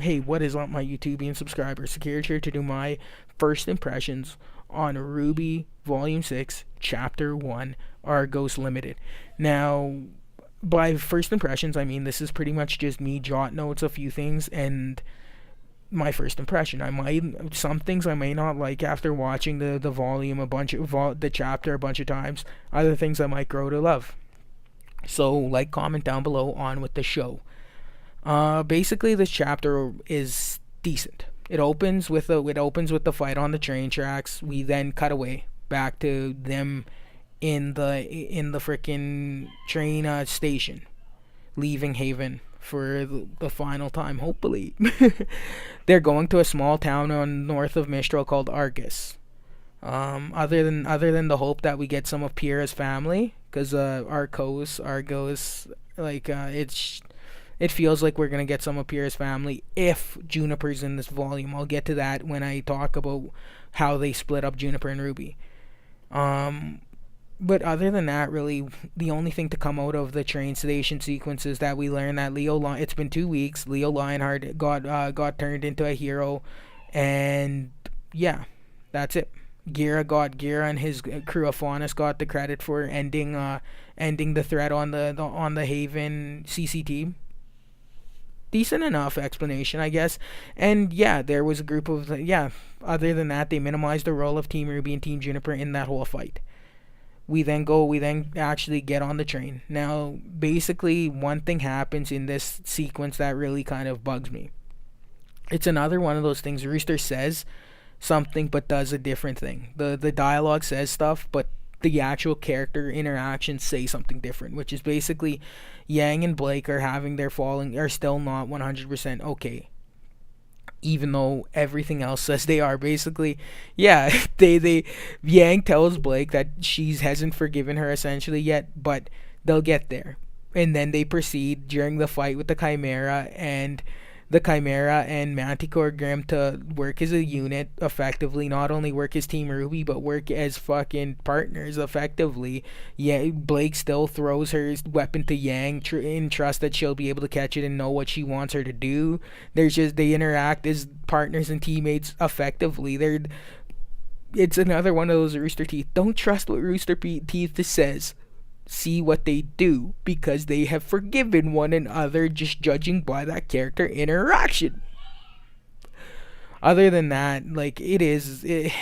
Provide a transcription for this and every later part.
Hey, what is up, my YouTubian subscribers? Security here to do my first impressions on RWBY Volume 6, Chapter 1, Argos Limited. Now, by first impressions, I mean this is pretty much just me jot notes a few things and my first impression. I might some things I may not like after watching the volume a bunch of the chapter a bunch of times. Other things I might grow to love. So, like, comment down below. On with the show. Basically, this chapter is decent. It opens with the fight on the train tracks. We then cut away back to them in the freaking train station, leaving Haven for the final time. Hopefully, they're going to a small town on north of Mistral called Argus. Other than the hope that we get some of Pyrrha's family, because Argos, like it feels like we're gonna get some of Pierre's family if Juniper's in this volume. I'll get to that when I talk about how they split up Juniper and Ruby. Um, but other than that, really, the only thing to come out of the train station sequence is that we learn that it's been 2 weeks. Leo Lionheart got turned into a hero, and yeah, that's it. Gira and his crew of Faunus got the credit for ending the threat on the Haven CCT. Decent enough explanation, I guess. And yeah, there was a group of Other than that, they minimized the role of Team Ruby and Team Juniper in that whole fight. We then actually get on the train. Now, basically, one thing happens in this sequence that really kind of bugs me. It's another one of those things. Rooster says something but does a different thing. The dialogue says stuff, but the actual character interactions say something different, which is basically Yang and Blake are still not 100% okay, even though everything else says they are. Basically, yeah, they Yang tells Blake that she hasn't forgiven her essentially yet, but they'll get there. And then they proceed during the fight with the Chimera and Manticore Grim to work as a unit effectively. Not only work as Team Ruby, but work as fucking partners effectively. Yeah, Blake still throws her weapon to Yang in trust that she'll be able to catch it and know what she wants her to do. They interact as partners and teammates effectively. It's another one of those Rooster Teeth. Don't trust what Rooster Teeth says. See what they do, because they have forgiven one another, just judging by that character interaction. Other than that, like, the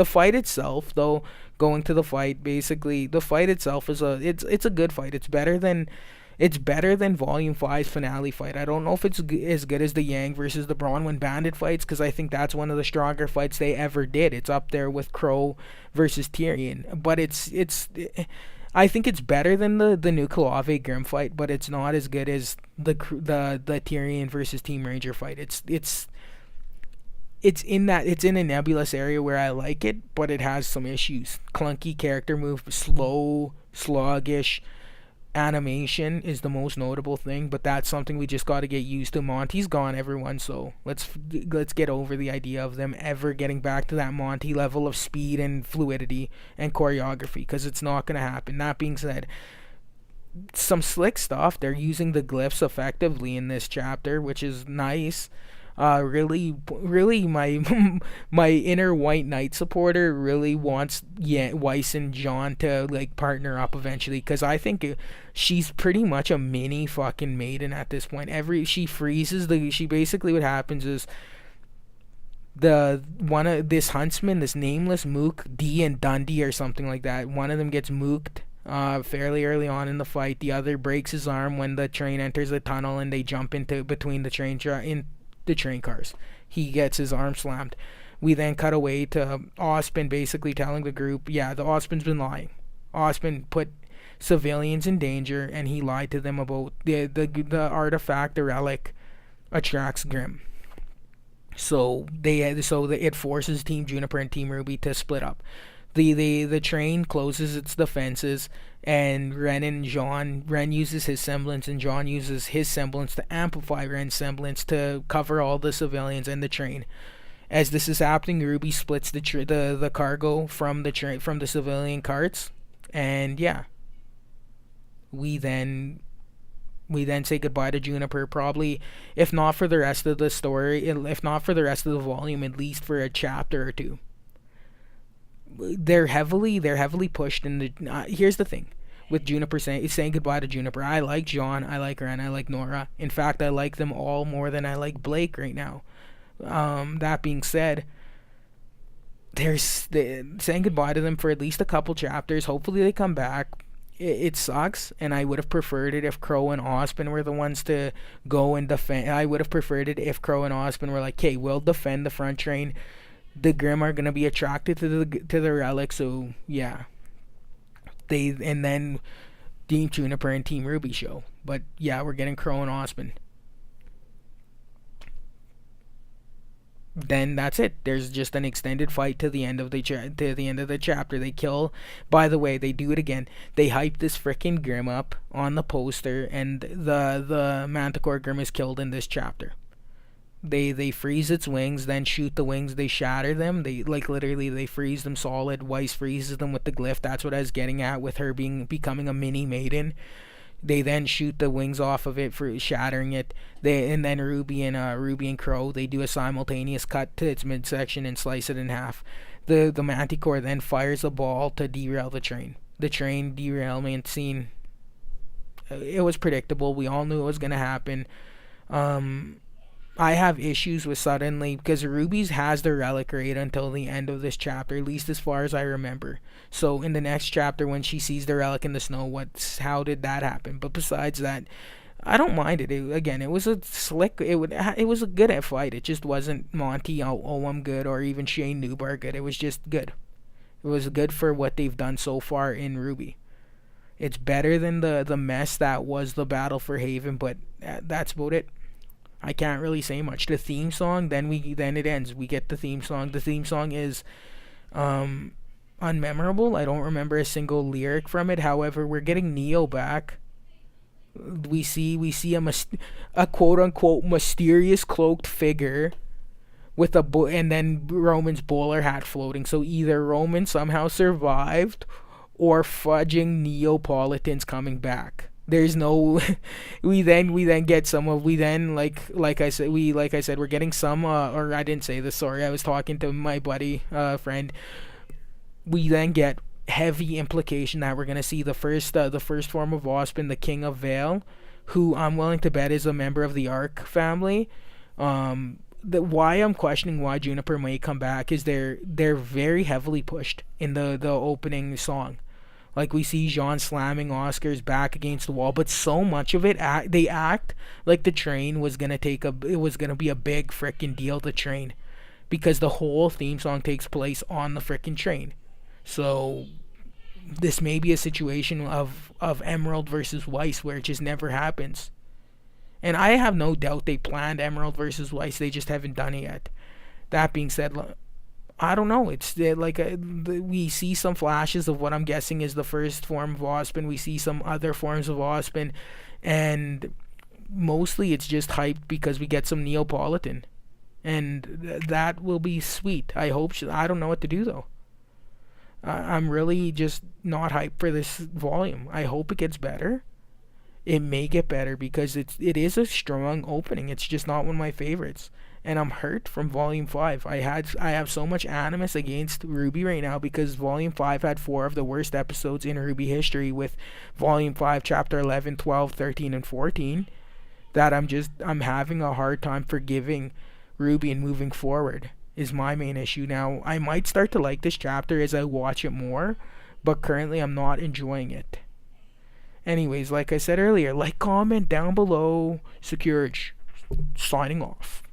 fight itself, though, going to the fight, basically the fight itself it's a good fight. It's better than Volume 5's finale fight. I don't know if it's as good as the Yang versus the Bronwyn Bandit fights, because I think that's one of the stronger fights they ever did. It's up there with Crow versus Tyrion, but I think it's better than the new Kalave Grim fight, but it's not as good as the Tyrion versus Team Ranger fight. It's in a nebulous area where I like it, but it has some issues. Clunky character move, slow, sluggish animation is the most notable thing, but that's something we just got to get used to. Monty's gone, everyone, so let's get over the idea of them ever getting back to that Monty level of speed and fluidity and choreography, because it's not going to happen. That being said, some slick stuff. They're using the glyphs effectively in this chapter, which is nice. Really, my inner White Knight supporter really wants Weiss and John to like partner up eventually, because I think she's pretty much a mini fucking maiden at this point. She basically, what happens is the one of this huntsman, this nameless mook, D and Dundee or something like that. One of them gets mooked fairly early on in the fight. The other breaks his arm when the train enters the tunnel and they jump into between in the train cars. He gets his arm slammed. We then cut away to Ospin basically telling the group, yeah, the Ospin's been lying. Ospin put civilians in danger, and he lied to them about the artifact, the relic, attracts Grim. So it forces Team Juniper and Team Ruby to split up. The train closes its defenses, and Ren uses his semblance, and John uses his semblance to amplify Ren's semblance to cover all the civilians and the train. As this is happening, Ruby splits the cargo from the civilian carts, and yeah, we then We then say goodbye to Juniper, probably, if not for the rest of the story, if not for the rest of the volume, at least for a chapter or two. They're heavily pushed in the. Here's the thing, with Juniper saying goodbye to Juniper. I like John, I like Ren, I like Nora. In fact, I like them all more than I like Blake right now. That being said, saying goodbye to them for at least a couple chapters. Hopefully they come back. It sucks, and I would have preferred it if Crow and Ospen were the ones to go and defend. I would have preferred it if Crow and Ospen were like, "Okay, we'll defend the front train. The Grimm are gonna be attracted to the relic, so yeah." And then Team Juniper and Team RWBY show. But yeah, we're getting Crow and Ospen. Then that's it. There's just an extended fight to the end of the chapter. They kill. By the way, they do it again. They hype this freaking Grimm up on the poster, and the Manticore Grimm is killed in this chapter. They freeze its wings, then shoot the wings. They shatter them. They like literally they freeze them solid. Weiss freezes them with the glyph. That's what I was getting at with her becoming a mini maiden. They then shoot the wings off of it for shattering it. And then RWBY and Crow, they do a simultaneous cut to its midsection and slice it in half. The Manticore then fires a ball to derail the train. The train derailment scene, it was predictable. We all knew it was gonna happen. I have issues with suddenly because Ruby's has the relic right until the end of this chapter, at least as far as I remember. So in the next chapter, when she sees the relic in the snow, how did that happen? But besides that, I don't mind it. Again, it was a slick. It was a good fight. It just wasn't Monty I'm good or even Shane Newbar good. It was just good. It was good for what they've done so far in RWBY. It's better than the mess that was the battle for Haven, but that's about it. I can't really say much. The theme song, then it ends. We get the theme song. The theme song is unmemorable. I don't remember a single lyric from it. However, we're getting Neo back. We see a quote unquote mysterious cloaked figure with and then Roman's bowler hat floating. So either Roman somehow survived or fudging Neapolitans coming back. There's no we then get some of like I said we're getting some or I didn't say this, sorry, I was talking to my buddy friend. We then get heavy implication that we're gonna see the first form of Ospen, the King of Vale, who I'm willing to bet is a member of the Ark family. Why I'm questioning why Juniper may come back is they're very heavily pushed in the opening song. Like we see Jean slamming Oscar's back against the wall, but so much of it they act like the train was gonna be a big frickin' deal. The train, because the whole theme song takes place on the frickin' train. So this may be a situation of Emerald versus Weiss where it just never happens. And I have no doubt they planned Emerald versus Weiss. They just haven't done it yet. That being said, I don't know. It's we see some flashes of what I'm guessing is the first form of Ospen. We see some other forms of Ospen, and mostly it's just hyped because we get some Neapolitan, and that will be sweet. I hope. I don't know what to do though. I'm really just not hyped for this volume. I hope it gets better. It may get better because it is a strong opening. It's just not one of my favorites. And I'm hurt from Volume 5. I have so much animus against RWBY right now because Volume 5 had 4 of the worst episodes in RWBY history, with Volume 5, Chapter 11, 12, 13, and 14, that I'm having a hard time forgiving RWBY and moving forward is my main issue. Now, I might start to like this chapter as I watch it more, but currently I'm not enjoying it. Anyways, like I said earlier, comment down below. Securage, signing off.